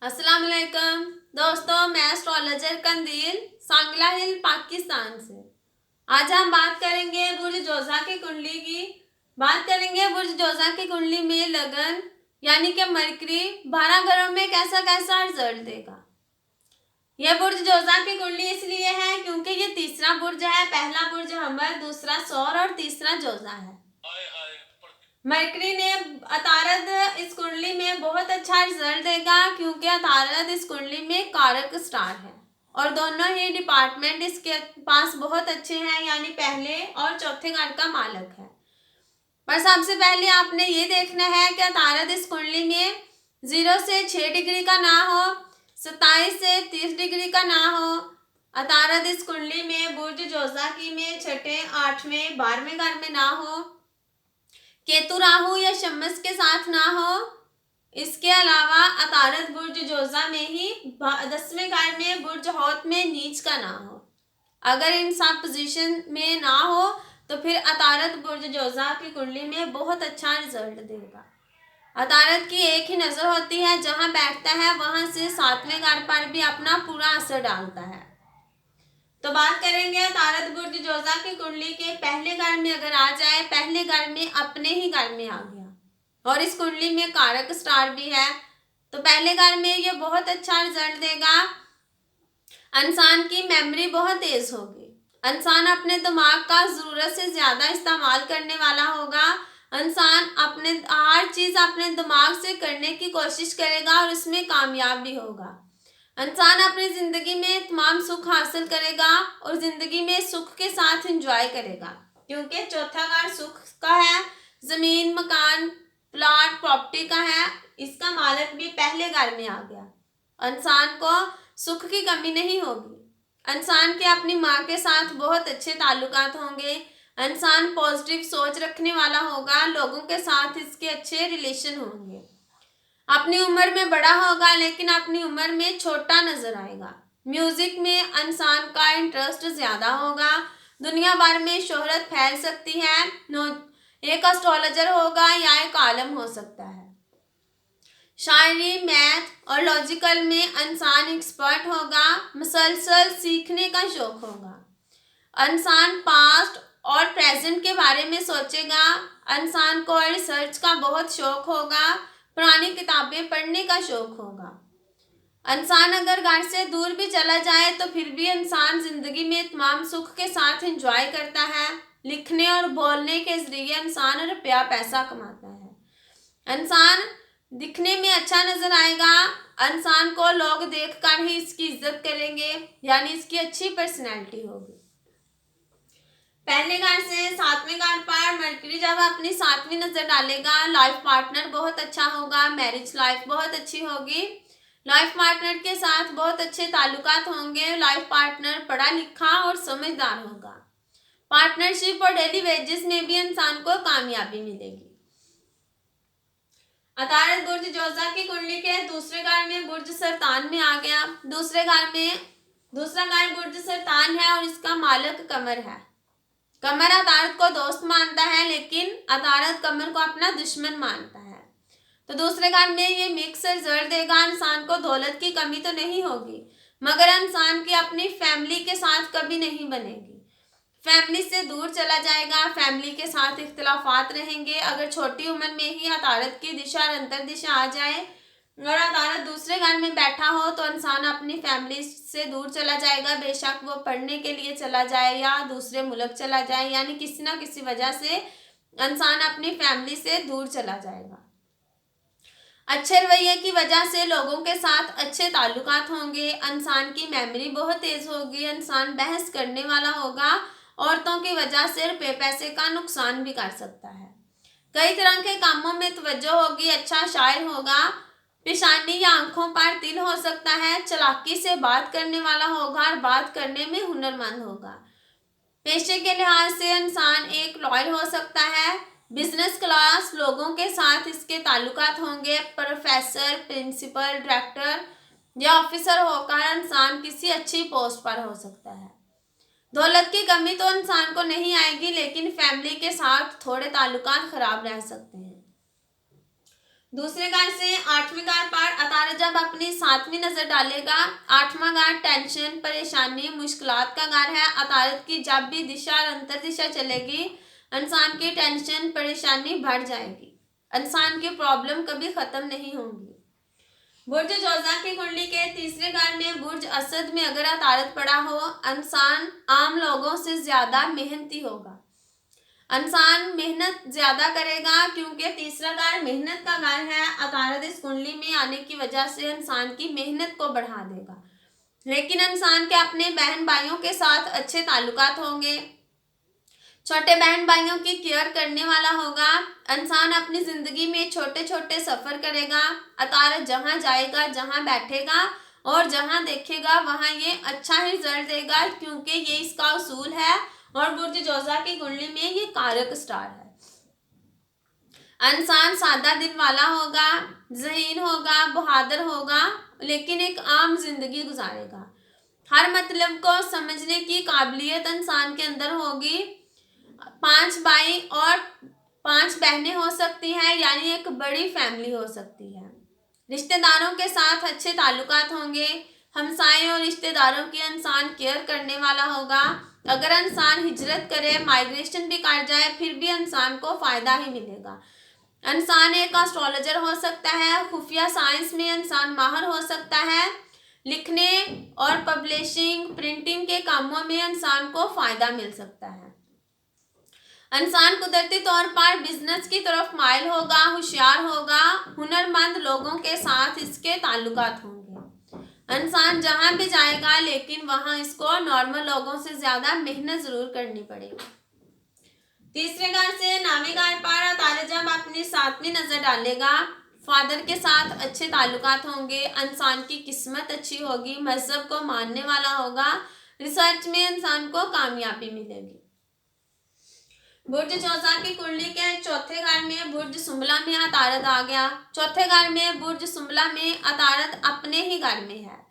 अस्सलाम वालेकुम दोस्तों, मैं एस्ट्रोलॉजर कंदील सांगला हिल पाकिस्तान से। आज हम बात करेंगे बुर्ज जोजा की कुंडली की। बात करेंगे बुर्ज जोजा की कुंडली में लगन यानी कि मरकरी 12 घरों में कैसा कैसा रिजल्ट देगा। यह बुर्ज जोजा की कुंडली इसलिए है क्योंकि ये तीसरा बुर्ज है। पहला बुर्ज हमर, दूसरा सौर और तीसरा जोजा है। मरकरी ने अतारद इस कुंडली में बहुत अच्छा रिजल्ट देगा क्योंकि अतारद इस कुंडली में कारक स्टार है और दोनों ही डिपार्टमेंट इसके पास बहुत अच्छे हैं, यानी पहले और चौथे घर का मालक है। पर सबसे पहले आपने ये देखना है कि अतारद इस कुंडली में 0 से 6 डिग्री का ना हो, 27 से 30 डिग्री का ना हो। अतारद इस कुंडली में बुर्ज जोजा की में 6ठे, 8वें, 12वें घर में ना हो। केतु राहु या शमस के साथ ना हो। इसके अलावा अतारद बुर्ज जोजा में ही 10वें घर में बुर्ज हौत में नीच का ना हो। अगर इन सब पोजीशन में ना हो तो फिर अतारद बुर्ज जोजा की कुंडली में बहुत अच्छा रिजल्ट देगा। अतारद की एक ही नज़र होती है, जहां बैठता है वहां से 7वें घर पर भी अपना पूरा असर डालता है। तो बात करेंगे अतारद बुर्ज जोजा की कुंडली के पहले घर में अगर आ जाए, पहले घर में अपने ही घर में आ गया और इस कुंडली में कारक स्टार भी है, तो पहले घर में ये बहुत अच्छा रिजल्ट देगा। इंसान की मेमोरी बहुत तेज होगी। इंसान अपने दिमाग का ज़रूरत से ज़्यादा इस्तेमाल करने वाला होगा। इंसान अपने हर चीज़ अपने दिमाग से करने की कोशिश करेगा और इसमें कामयाब भी होगा। इंसान अपनी ज़िंदगी में तमाम सुख हासिल करेगा और ज़िंदगी में सुख के साथ एंजॉय करेगा, क्योंकि चौथा घर सुख का है, ज़मीन, मकान, प्लॉट, प्रॉपर्टी का है। इसका मालिक भी पहले घर में आ गया। इंसान को सुख की कमी नहीं होगी। इंसान के अपनी माँ के साथ बहुत अच्छे ताल्लुकात होंगे। इंसान पॉजिटिव सोच रखने वाला होगा। लोगों के साथ इसके अच्छे रिलेशन होंगे। अपनी उम्र में बड़ा होगा लेकिन अपनी उम्र में छोटा नजर आएगा। म्यूजिक में इंसान का इंटरेस्ट ज्यादा होगा। दुनिया भर में शोहरत फैल सकती है। एक एस्ट्रोलॉजर होगा या एक आलम हो सकता है। शायरी, मैथ और लॉजिकल में इंसान एक्सपर्ट होगा। मुसलसल सीखने का शौक होगा। इंसान पास्ट और प्रेजेंट के बारे में सोचेगा। इंसान को रिसर्च का बहुत शौक होगा। पुरानी किताबें पढ़ने का शौक होगा। इंसान अगर घर से दूर भी चला जाए तो फिर भी इंसान जिंदगी में तमाम सुख के साथ एंजॉय करता है। लिखने और बोलने के जरिए इंसान रुपया पैसा कमाता है। इंसान दिखने में अच्छा नजर आएगा। इंसान को लोग देखकर ही इसकी इज्जत करेंगे, यानी इसकी अच्छी पर्सनैलिटी होगी। पहले घर से 7वें घर पर मरकरी जब अपनी 7वीं नजर डालेगा, लाइफ पार्टनर बहुत अच्छा होगा। मैरिज लाइफ बहुत अच्छी होगी। लाइफ पार्टनर के साथ बहुत अच्छे ताल्लुकात होंगे। लाइफ पार्टनर पढ़ा लिखा और समझदार होगा। पार्टनरशिप और डेली वेजेस में भी इंसान को कामयाबी मिलेगी। अतारद बुर्ज जोजा की कुंडली के दूसरे घर में बुर्ज सरतान में आ गया। दूसरे घर में दूसरा घर बुर्ज सरतान है और इसका मालिक कमर है। कमर अतारद को दोस्त मानता है लेकिन अतारद कमर को अपना दुश्मन मानता है। तो दूसरे घर में ये मिक्स रिजल्ट देगा। इंसान को दौलत की कमी तो नहीं होगी, मगर इंसान की अपनी फैमिली के साथ कभी नहीं बनेगी। फैमिली से दूर चला जाएगा। फैमिली के साथ इख्तिलाफात रहेंगे। अगर छोटी उम्र में ही अतारद की दिशा और अंतर दिशा आ जाए और अतारद दूसरे घर में बैठा हो तो इंसान अपनी फैमिली से दूर चला जाएगा। बेशक वो पढ़ने के लिए चला जाए या दूसरे मुल्क चला जाए, यानी किसी ना किसी वजह से इंसान अपनी फैमिली से दूर चला जाएगा। अच्छे रवैये की वजह से लोगों के साथ अच्छे ताल्लुकात होंगे। इंसान की मेमोरी बहुत तेज होगी। इंसान बहस करने वाला होगा। औरतों की वजह से रुपये पैसे का नुकसान भी कर सकता है। कई तरह के कामों में तवज्जो होगी। अच्छा शायर होगा। पेशानी या आंखों पर तिल हो सकता है। चालाकी से बात करने वाला होगा और बात करने में हुनरमंद होगा। पेशे के लिहाज से इंसान एक लॉयर हो सकता है। बिजनेस क्लास लोगों के साथ इसके ताल्लुकात होंगे। प्रोफेसर, प्रिंसिपल, डायरेक्टर या ऑफिसर होकर इंसान किसी अच्छी पोस्ट पर हो सकता है। दौलत की कमी तो इंसान को नहीं आएगी, लेकिन फैमिली के साथ थोड़े ताल्लुकात खराब रह सकते हैं। दूसरे घर से आठवें घर पर अतारत जब अपनी सातवीं नजर डालेगा, आठवां घर टेंशन, परेशानी, मुश्किलात का घर है। अतारत की जब भी दिशा और अंतर दिशा चलेगी, इंसान की टेंशन परेशानी बढ़ जाएगी, इंसान की प्रॉब्लम कभी खत्म नहीं होंगी। बुर्ज जोजा की कुंडली के तीसरे घर में बुर्ज असद में अगर अतारत पड़ा हो, इंसान आम लोगों से ज्यादा मेहनती होगा, इंसान मेहनत ज्यादा करेगा, क्योंकि तीसरा घर मेहनत का घर है। अतारत इस कुंडली में आने की वजह से इंसान की मेहनत को बढ़ा देगा। लेकिन इंसान के अपने बहन भाइयों के साथ अच्छे ताल्लुकात होंगे, छोटे बहन भाइयों की केयर करने वाला होगा। इंसान अपनी जिंदगी में छोटे छोटे सफर करेगा। अतारत जहाँ जाएगा, जहाँ बैठेगा और जहाँ देखेगा, वहाँ ये अच्छा ही रिजल्ट देगा, क्योंकि ये इसका उसूल है। और बुर्ज जोजा की कुंडली में ये कारक स्टार है। इंसान सादा दिल वाला होगा, ज़हीन होगा, बहादुर होगा, लेकिन एक आम जिंदगी गुजारेगा। हर मतलब को समझने की काबिलियत इंसान के अंदर होगी। 5 भाई और 5 बहनें हो सकती हैं, यानी एक बड़ी फैमिली हो सकती है। रिश्तेदारों के साथ अच्छे ताल्लुकात होंगे, हमसाए और रिश्तेदारों की इंसान केयर करने वाला होगा। अगर इंसान हिजरत करे, माइग्रेशन भी कर जाए, फिर भी इंसान को फ़ायदा ही मिलेगा। इंसान एक एस्ट्रोलॉजर हो सकता है, खुफिया साइंस में इंसान माहिर हो सकता है, लिखने और पब्लिशिंग, प्रिंटिंग के कामों में इंसान को फ़ायदा मिल सकता है। इंसान कुदरती तौर पर बिजनेस की तरफ माइल होगा, होशियार होगा, हुनरमंद लोगों के साथ इसके ताल्लुकात होंगे। इंसान जहाँ भी जाएगा, लेकिन वहाँ इसको नॉर्मल लोगों से ज़्यादा मेहनत ज़रूर करनी पड़ेगी। तीसरे घर से नावे घर पर अतारत जब अपनी सातवीं नज़र डालेगा, फादर के साथ अच्छे ताल्लुकात होंगे, इंसान की किस्मत अच्छी होगी, मजहब को मानने वाला होगा, रिसर्च में इंसान को कामयाबी मिलेगी। बुर्ज जोजा की कुंडली के चौथे घर में बुर्ज सुंबला में अतारत आ गया। चौथे घर में बुर्ज सुंबला में अतारत अपने ही घर में है,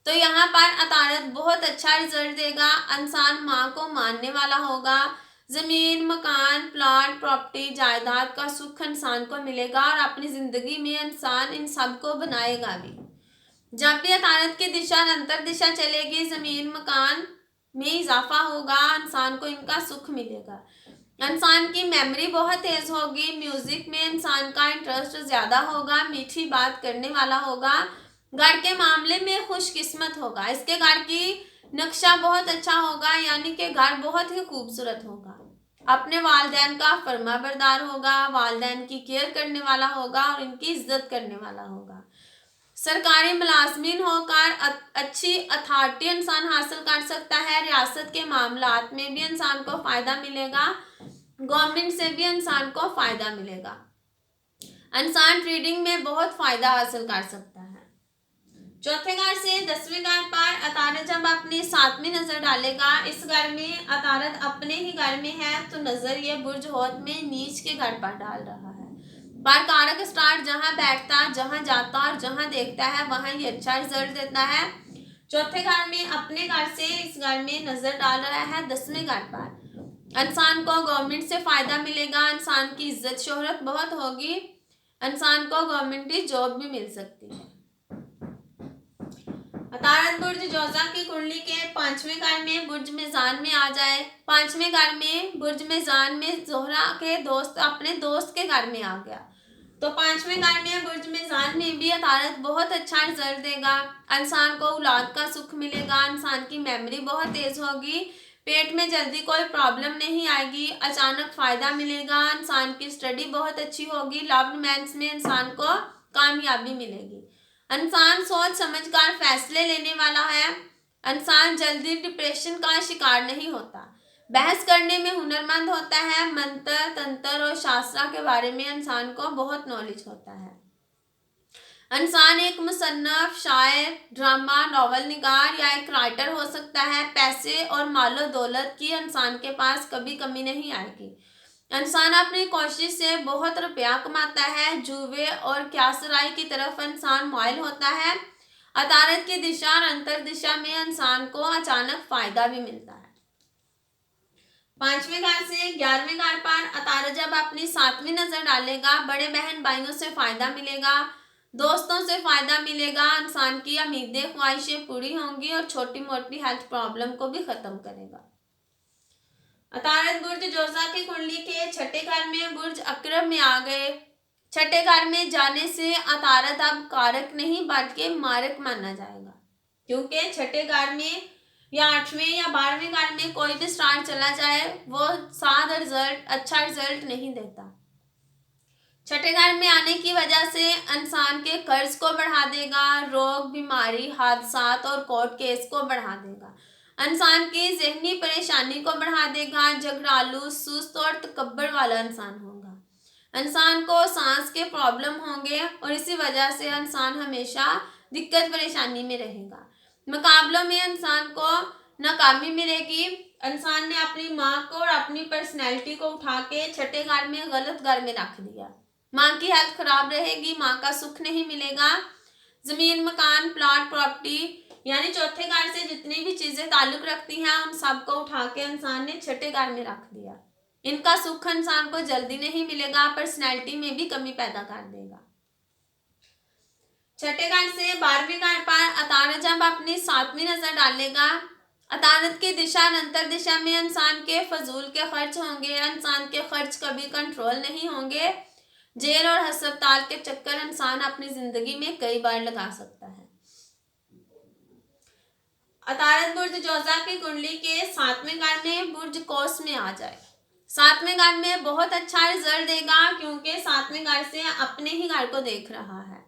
तो यहाँ पर अतारत बहुत अच्छा रिजल्ट देगा। इंसान माँ को मानने वाला होगा, जमीन, मकान, प्लॉट, प्रॉपर्टी, जायदाद का सुख इंसान को मिलेगा और अपनी जिंदगी में इंसान इन सब को बनाएगा भी। जब भी अतारत की दिशा अंतर दिशा चलेगी, जमीन, मकान में इजाफा होगा, इंसान को इनका सुख मिलेगा। इंसान की मेमोरी बहुत तेज होगी, म्यूजिक में इंसान का इंटरेस्ट ज्यादा होगा, मीठी बात करने वाला होगा, घर के मामले में खुशकिस्मत होगा, इसके घर की नक्शा बहुत अच्छा होगा, यानी कि घर बहुत ही खूबसूरत होगा। अपने वालिदैन का फर्माबरदार होगा, वालिदैन की केयर करने वाला होगा और इनकी इज्जत करने वाला होगा। सरकारी मुलाजमीन होकर अच्छी अथॉरिटी इंसान हासिल कर सकता है। रियासत के मामलात में भी इंसान को फ़ायदा मिलेगा, गवर्नमेंट से भी इंसान को फ़ायदा मिलेगा। इंसान ट्रेडिंग में बहुत फ़ायदा हासिल कर सकता है। चौथे घर से 10वें घर पर अतारत जब अपनी सातवीं नज़र डालेगा, इस घर में अतारत अपने ही घर में है, तो नज़र ये बुर्ज होत में नीच के घर पर डाल रहा है। पर कारक स्टार जहाँ बैठता, जहाँ जाता और जहाँ देखता है, वहाँ ये अच्छा रिजल्ट देता है। चौथे घर में अपने घर से इस घर में नज़र डाल रहा है 10वें घर पर। इंसान को गवर्नमेंट से फ़ायदा मिलेगा, इंसान की इज्जत शोहरत बहुत होगी, इंसान को गवर्नमेंट की जॉब भी मिल सकती है। अतारत बुर्ज जोजा की कुंडली के 5वें घर में बुर्ज मेज़ान में आ जाए, 5वें घर में बुर्ज मेज़ान में जोहरा के दोस्त अपने दोस्त के घर में आ गया, तो 5वें घर में बुर्ज मेज़ान में भी अतारत बहुत अच्छा रिजल्ट देगा। इंसान को औलाद का सुख मिलेगा, इंसान की मेमोरी बहुत तेज होगी, पेट में जल्दी कोई प्रॉब्लम नहीं आएगी, अचानक फ़ायदा मिलेगा, इंसान की स्टडी बहुत अच्छी होगी, लव्ड मैन्स में इंसान को कामयाबी मिलेगी। इंसान सोच समझकर फैसले लेने वाला है, इंसान जल्दी डिप्रेशन का शिकार नहीं होता, बहस करने में हुनरमंद होता है, मंत्र, तंत्र और शास्त्रा के बारे में इंसान को बहुत नॉलेज होता है। इंसान एक मुसन्नफ, शायर, ड्रामा, नॉवल निगार या एक राइटर हो सकता है। पैसे और मालो दौलत की इंसान के पास कभी कमी नहीं आएगी, इंसान अपनी कोशिश से बहुत रुपया कमाता है। जुए और क्यासराई की तरफ इंसान माइल होता है। अतारत की दिशा और अंतर दिशा में इंसान को अचानक फ़ायदा भी मिलता है। 5वें घर से 11वें घर पर अतारा जब अपनी 7वीं नजर डालेगा, बड़े बहन भाइयों से फायदा मिलेगा, दोस्तों से फायदा मिलेगा, इंसान की उम्मीदें ख्वाहिशें पूरी होंगी और छोटी मोटी हेल्थ प्रॉब्लम को भी खत्म करेगा। अतारत बुर्ज जोजा की कुंडली के छठे घर में बुर्ज अकरब में आ गए। छठे घर में जाने से अतारत अब कारक नहीं बल्कि मारक माना जाएगा, क्योंकि छठे घर में या 8वें या 12वें घर में कोई भी स्टार चला जाए वो सादा रिजल्ट, अच्छा रिजल्ट नहीं देता। छठे घर में आने की वजह से इंसान के कर्ज को बढ़ा देगा, रोग, बीमारी, हादसात और कोर्ट केस को बढ़ा देगा, इंसान की ज़हनी परेशानी को बढ़ा देगा, झगड़ालू, सुस्त और तकब्बर वाला इंसान होगा, इंसान को सांस के प्रॉब्लम होंगे और इसी वजह से इंसान हमेशा दिक्कत परेशानी में रहेगा। मुकाबलों में इंसान को नाकामी मिलेगी। इंसान ने अपनी माँ को और अपनी पर्सनैलिटी को उठा के छठे घर में गलत घर में रख दिया। माँ की हेल्थ खराब रहेगी, माँ का सुख नहीं मिलेगा। जमीन, मकान, प्लॉट, प्रॉपर्टी यानी चौथे घर से जितनी भी चीजें ताल्लुक रखती हैं उन सबको उठा के इंसान ने छठे घर में रख दिया। इनका सुख इंसान को जल्दी नहीं मिलेगा, पर्सनैलिटी में भी कमी पैदा कर देगा। छठे घर से 12वें घर पर अतारत जब अपनी 7वीं नजर डालेगा, अतारत की दिशा अंतर दिशा में इंसान के फजूल के खर्च होंगे, इंसान के खर्च कभी कंट्रोल नहीं होंगे। जेल और अस्पताल के चक्कर इंसान अपनी जिंदगी में कई बार लगा सकता है। अतारत बुर्ज जोजा की कुंडली के 7वें घर में बुर्ज कौस में आ जाए, 7वें घर में बहुत अच्छा रिजल्ट देगा, क्योंकि 7वें घर से अपने ही घर को देख रहा है।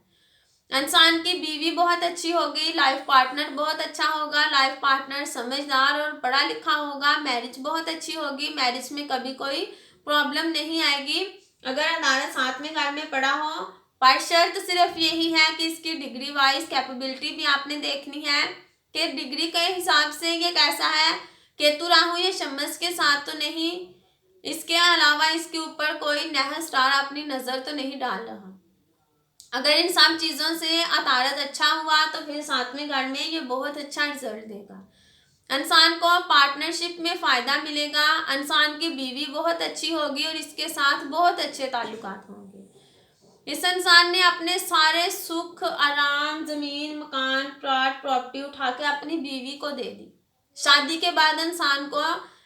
इंसान की बीवी बहुत अच्छी होगी, लाइफ पार्टनर बहुत अच्छा होगा, लाइफ पार्टनर समझदार और पढ़ा लिखा होगा, मैरिज बहुत अच्छी होगी, मैरिज में कभी कोई प्रॉब्लम नहीं आएगी। अगर अतारत 7वें घर में पड़ा हो, पर शर्त सिर्फ यही है कि इसकी डिग्री वाइज कैपेबिलिटी भी आपने देखनी है कि डिग्री के हिसाब से ये कैसा है, केतु राहु या शमस के साथ तो नहीं, इसके अलावा इसके ऊपर कोई नह स्टार अपनी नजर तो नहीं डाल रहा। अगर इन सब चीज़ों से अतारत अच्छा हुआ तो फिर 7वें घर में ये बहुत अच्छा रिजल्ट देगा। इंसान को पार्टनरशिप में फ़ायदा मिलेगा, इंसान की बीवी बहुत अच्छी होगी और इसके साथ बहुत अच्छे ताल्लुकात होंगे। इस इंसान ने अपने सारे सुख, आराम, ज़मीन, मकान, प्लॉट, प्रॉपर्टी उठा के अपनी बीवी को दे दी। शादी के बाद इंसान को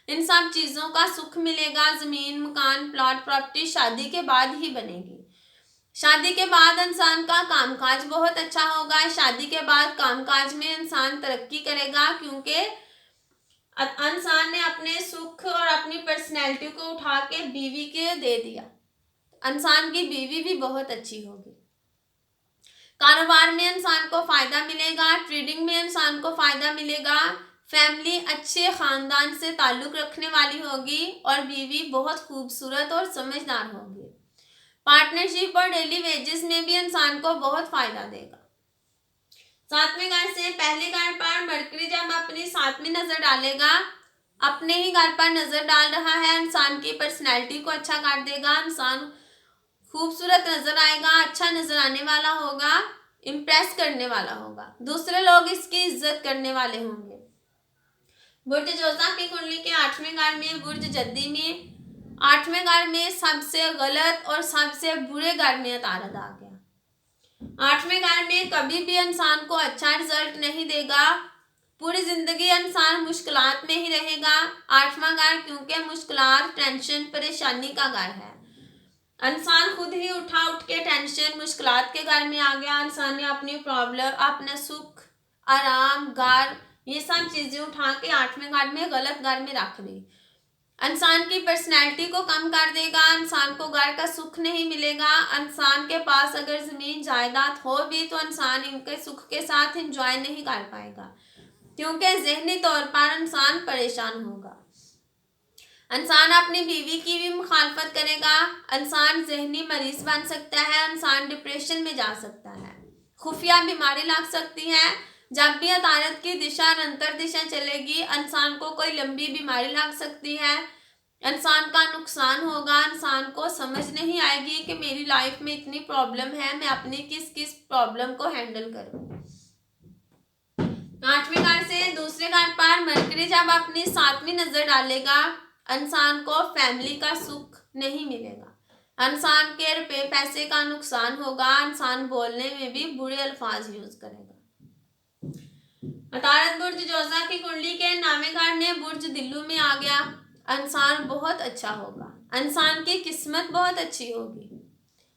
इन सब चीज़ों का सुख मिलेगा। ज़मीन, मकान, प्लॉट, प्रॉपर्टी शादी के बाद ही बनेगी। शादी के बाद इंसान का कामकाज बहुत अच्छा होगा। शादी के बाद कामकाज में इंसान तरक्की करेगा, क्योंकि इंसान ने अपने सुख और अपनी पर्सनैलिटी को उठा के बीवी के दे दिया। इंसान की बीवी भी बहुत अच्छी होगी। कारोबार में इंसान को फायदा मिलेगा, ट्रेडिंग में इंसान को फायदा मिलेगा, फैमिली अच्छे खानदान से ताल्लुक रखने वाली होगी और बीवी बहुत खूबसूरत और समझदार होगी। पार्टनरशिप और डेली वेजेस में भी इंसान को बहुत फायदा देगा। 7वें घर से पहले घर पर मरकरी जब अपनी 7वीं नजर डालेगा, अपने ही घर पर नजर डाल रहा है, इंसान की पर्सनैलिटी को अच्छा कर देगा, इंसान खूबसूरत नजर आएगा, अच्छा नजर आने वाला होगा, इम्प्रेस करने वाला होगा, दूसरे लोग इसकी इज्जत करने वाले होंगे। बुर्ज जोजा की कुंडली के 8वें घर में बुर्ज जद्दी में 8वें घर में सबसे गलत और सबसे बुरे घर में अतारत आ गया। 8वें घर में कभी भी इंसान को अच्छा रिजल्ट नहीं देगा, पूरी जिंदगी इंसान मुश्किलात में ही रहेगा। 8वां घर क्योंकि मुश्किलात, टेंशन, परेशानी का घर है। इंसान खुद ही उठ के टेंशन, मुश्किलात के घर में आ गया। इंसान ने अपनी प्रॉब्लम, अपना सुख, आराम, घर, ये सब चीज़ें उठा के 8वें घर में गलत घर में रख दी। इंसान की पर्सनैलिटी को कम कर देगा, इंसान को घर का सुख नहीं मिलेगा। इंसान के पास अगर ज़मीन जायदाद हो भी तो इंसान इनके सुख के साथ एंजॉय नहीं कर पाएगा, क्योंकि जहनी तौर पर इंसान परेशान होगा। इंसान अपनी बीवी की भी मुखालफत करेगा, इंसान जहनी मरीज बन सकता है, इंसान डिप्रेशन में जा सकता है, खुफिया बीमारी लग सकती है। जब भी अतारत की दिशा अंतर दिशा चलेगी, इंसान को कोई लंबी बीमारी लग सकती है, इंसान का नुकसान होगा, इंसान को समझ नहीं आएगी कि मेरी लाइफ में इतनी प्रॉब्लम है, मैं अपनी किस किस प्रॉब्लम को हैंडल करूँ। 8वें घर से दूसरे घर पर मरकरी जब अपनी 7वीं नजर डालेगा, इंसान को फैमिली का सुख नहीं मिलेगा, इंसान के रुपये पैसे का नुकसान होगा, इंसान बोलने में भी बुरे अल्फाज यूज करेगा। अतारत बुर्ज जोजा की कुंडली के नामेगार में बुर्ज दिल्लू में आ गया, इंसान बहुत अच्छा होगा, इंसान की किस्मत बहुत अच्छी होगी,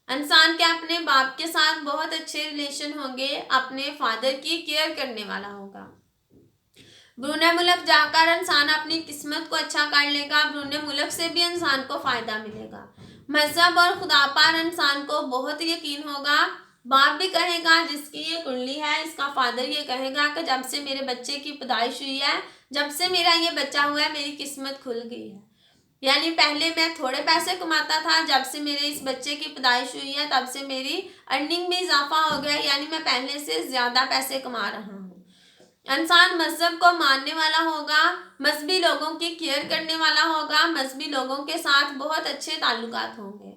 इंसान के अपने बाप के साथ बहुत अच्छे रिलेशन होंगे, अपने फादर की केयर करने वाला होगा। ब्रूने मुल्क जाकर इंसान अपनी किस्मत को अच्छा कर लेगा, ब्रूने मुल्क से भी इंसान को फायदा मिलेगा। मजहब और खुदा पर इंसान को बहुत यकीन होगा, बाप भी कहेगा जिसकी ये कुंडली है, इसका फादर ये कहेगा कि जब से मेरे बच्चे की पैदाइश हुई है, जब से मेरा ये बच्चा हुआ है, मेरी किस्मत खुल गई है। यानी पहले मैं थोड़े पैसे कमाता था, जब से मेरे इस बच्चे की पैदाइश हुई है तब से मेरी अर्निंग में इजाफा हो गया, यानी मैं पहले से ज़्यादा पैसे कमा रहा हूँ। इंसान मजहब को मानने वाला होगा, मजहबी लोगों की केयर करने वाला होगा, मजहबी लोगों के साथ बहुत अच्छे ताल्लुकात होंगे।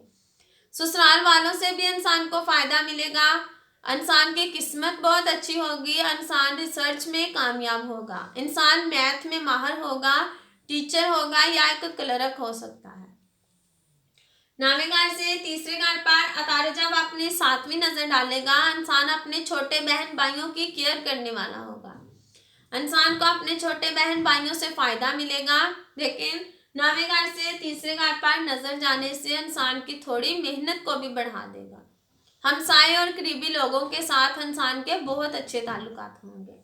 ससुराल वालों से भी इंसान को फ़ायदा मिलेगा, इंसान की किस्मत बहुत अच्छी होगी, इंसान रिसर्च में कामयाब होगा, इंसान मैथ में माहिर होगा, टीचर होगा या एक क्लर्क हो सकता है। नामेगार से तीसरे गार पर अतारे जब अपनी 7वीं नजर डालेगा, इंसान अपने छोटे बहन भाइयों की केयर करने वाला होगा, इंसान को अपने छोटे बहन भाइयों से फायदा मिलेगा। लेकिन नामेगार से तीसरे गार पर नजर जाने से इंसान की थोड़ी मेहनत को भी बढ़ा देगा, हमसाये और करीबी लोगों के साथ इंसान के बहुत अच्छे ताल्लुकात होंगे।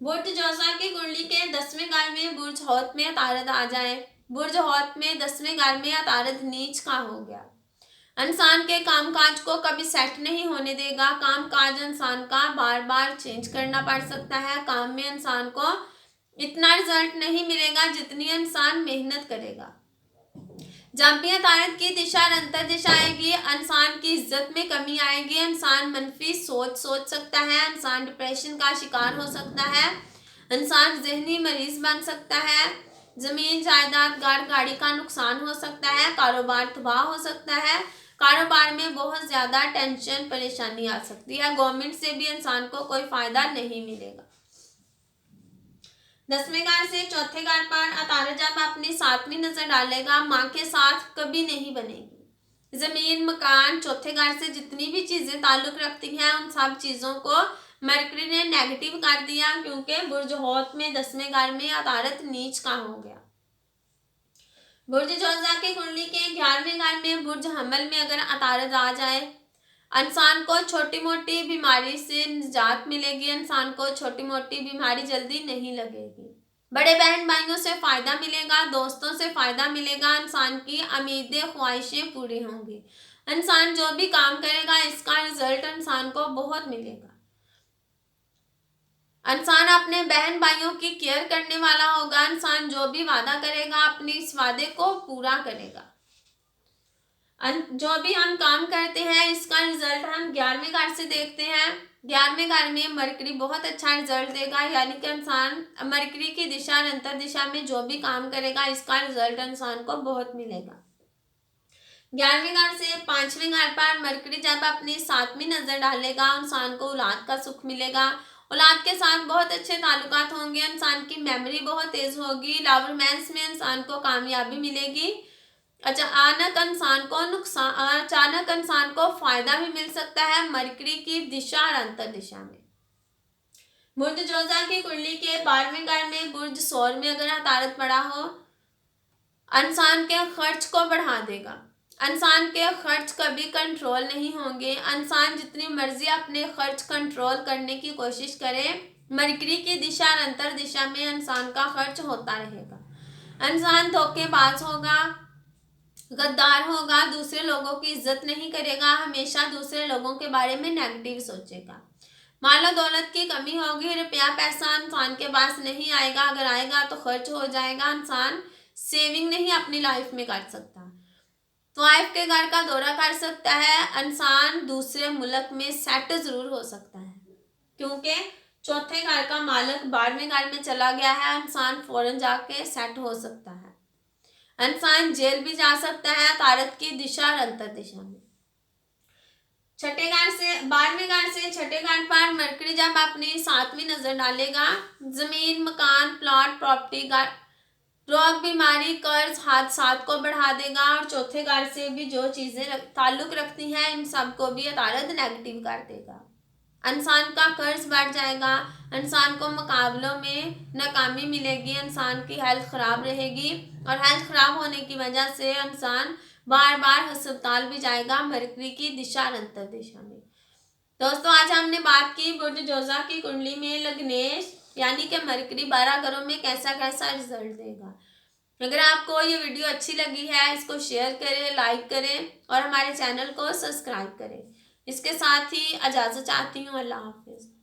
बुर्ज जोजा की कुंडली के 10वें घर में बुर्ज हौत में अतारत आ जाए, बुर्ज हौत में 10वें घर में अतारत नीच का हो गया, इंसान के कामकाज को कभी सेट नहीं होने देगा, कामकाज इंसान का बार बार चेंज करना पड़ सकता है, काम में इंसान को इतना रिजल्ट नहीं मिलेगा जितनी इंसान मेहनत करेगा। जब भी अतारत की दिशा अंतर दिशा आएगी, इंसान की इज्जत में कमी आएगी, इंसान मनफी सोच सकता है, इंसान डिप्रेशन का शिकार हो सकता है, इंसान जहनी मरीज बन सकता है, जमीन जायदाद घर गाड़ी का नुकसान हो सकता है, कारोबार तबाह हो सकता है, कारोबार में बहुत ज़्यादा टेंशन परेशानी आ सकती है, गवर्नमेंट से भी इंसान को कोई फ़ायदा नहीं मिलेगा। 10वें घर से चौथे घर पर अतारत जब अपनी 7वीं नजर डालेगा, माँ के साथ कभी नहीं बनेगी, जमीन मकान चौथे घर से जितनी भी चीजें ताल्लुक रखती हैं उन सब चीजों को मरकरी ने नेगेटिव कर दिया, क्योंकि बुर्ज हौत में 10वें घर में अतारत नीच का हो गया। बुर्ज जोजा की कुंडली के 11वें घर में बुर्ज हमल में अगर अतारत आ जाए, इंसान को छोटी मोटी बीमारी से निजात मिलेगी, इंसान को छोटी मोटी बीमारी जल्दी नहीं लगेगी, बड़े बहन भाइयों से फ़ायदा मिलेगा, दोस्तों से फ़ायदा मिलेगा, इंसान की उम्मीदें ख्वाहिशें पूरी होंगी, इंसान जो भी काम करेगा इसका रिजल्ट इंसान को बहुत मिलेगा, इंसान अपने बहन भाइयों की केयर करने वाला होगा, इंसान जो भी वादा करेगा अपने इस वादे को पूरा करेगा। जो भी हम काम करते हैं इसका रिजल्ट हम 11वें घर से देखते हैं, 11वें घर में मरकरी बहुत अच्छा रिजल्ट देगा, यानी कि इंसान मरकरी की दिशा अंतर दिशा में जो भी काम करेगा इसका रिजल्ट इंसान को बहुत मिलेगा। 11वें घर से 5वें घर पर मरकरी जब अपनी 7वीं नजर डालेगा, इंसान को औलाद का सुख मिलेगा, औलाद के साथ बहुत अच्छे ताल्लुकात होंगे, इंसान की मेमोरी बहुत तेज होगी, लव रोमांस में इंसान को कामयाबी मिलेगी, अचानक इंसान को फायदा भी मिल सकता है मरकरी की दिशा और अंतर दिशा में। बुर्ज जोजा की कुंडली के 12वें घर में बुर्ज सौर में अगर अतारत पड़ा हो, इंसान के खर्च को बढ़ा देगा, इंसान के खर्च कभी कंट्रोल नहीं होंगे, इंसान जितनी मर्जी अपने खर्च कंट्रोल करने की कोशिश करे, मरकरी की दिशा और अंतर दिशा में इंसान का खर्च होता रहेगा, इंसान धोखेबाज होगा, गद्दार होगा, दूसरे लोगों की इज्जत नहीं करेगा, हमेशा दूसरे लोगों के बारे में नेगेटिव सोचेगा, मालो दौलत की कमी होगी, रुपया पैसा इंसान के पास नहीं आएगा, अगर आएगा तो खर्च हो जाएगा, इंसान सेविंग नहीं अपनी लाइफ में कर सकता, वाइफ के घर का दौरा कर सकता है, इंसान दूसरे मुल्क में सेट जरूर हो सकता है, क्योंकि चौथे घर का मालिक 12वें घर में चला गया है, इंसान फौरन जाके सेट हो सकता है, इंसान जेल भी जा सकता है अतारत की दिशा और अंतर दिशा में। छठे घर से 12वें घर से छठे घर पर मरकरी जब अपनी 7वीं नजर डालेगा, जमीन मकान प्लॉट प्रॉपर्टी रोग, बीमारी, कर्ज, हादसात को बढ़ा देगा और चौथे घर से भी जो चीज़ें ताल्लुक़ रखती हैं इन सब को भी अदालत नेगेटिव कर देगा। इंसान का कर्ज बढ़ जाएगा, इंसान को मुकाबलों में नाकामी मिलेगी, इंसान की हेल्थ ख़राब रहेगी और हेल्थ ख़राब होने की वजह से इंसान बार बार अस्पताल भी जाएगा मरकरी की दिशा अंतर दिशा में। दोस्तों आज हमने बात की बुर्ज जोजा की कुंडली में लग्नेश यानी कि मरकरी 12 घरों में कैसा कैसा रिजल्ट देगा। अगर आपको ये वीडियो अच्छी लगी है इसको शेयर करें, लाइक करें और हमारे चैनल को सब्सक्राइब करें। इसके साथ ही इजाज़त चाहती हूँ। अल्लाह हाफिज़।